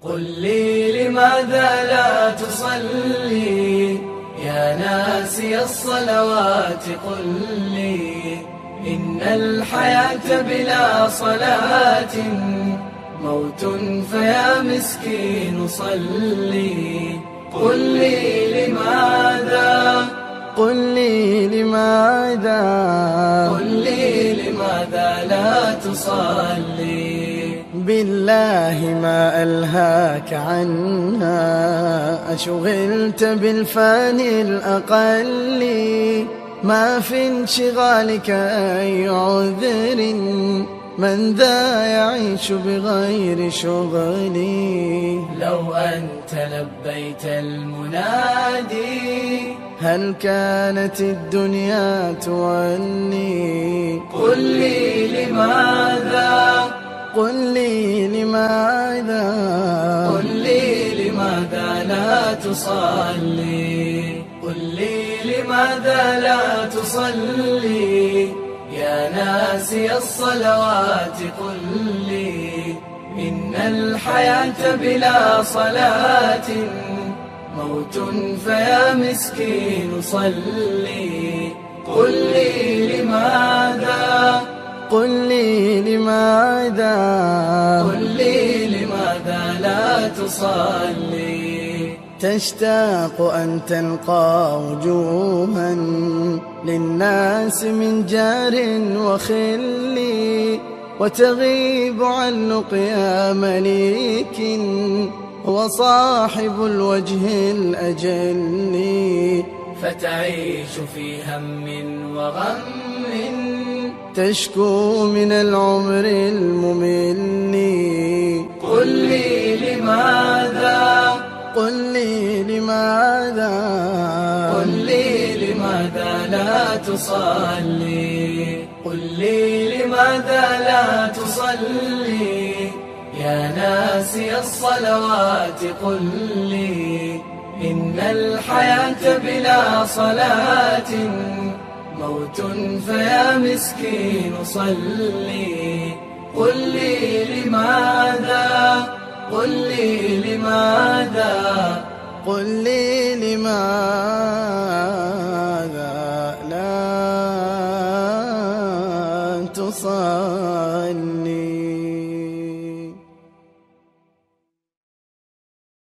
قل لي لماذا لا تصلي يا ناسي الصلوات؟ قل لي إن الحياة بلا صلاة موت، فيا مسكين صلي. قل لي لماذا، قل لي لماذا، قل لي لماذا لا تصلي؟ بالله ما ألهاك عنها، أشغلت بالفاني الأقل، ما في انشغالك أي عذر، من ذا يعيش بغير شغلي. لو أنت لبيت المنادي هل كانت الدنيا تولي؟ قل لي لماذا، قل لي لماذا، قل لي لماذا لا تصلي؟ قل لي لماذا لا تصلي يا ناسي الصلوات؟ قل لي إن الحياة بلا صلاة موت، فيا مسكين صلي. قل لي لماذا، قل لي لماذا، قل لي لماذا لا تصلي؟ تشتاق أن تلقى وجوها للناس من جار وخل، وتغيب عن لقيا مليك هو صاحب الوجه الأجل، فتعيش في هم وغم، تشكو من العمر الممل. قل لي لماذا، قل لي لماذا، قل لي لماذا لا تصلي؟ قل لي لماذا لا تصلي يا ناسي الصلوات؟ قل لي إن الحياة بلا صلاة موت، فيا مسكين صلي. قل لي لماذا، قل لي لماذا، قل لي لماذا.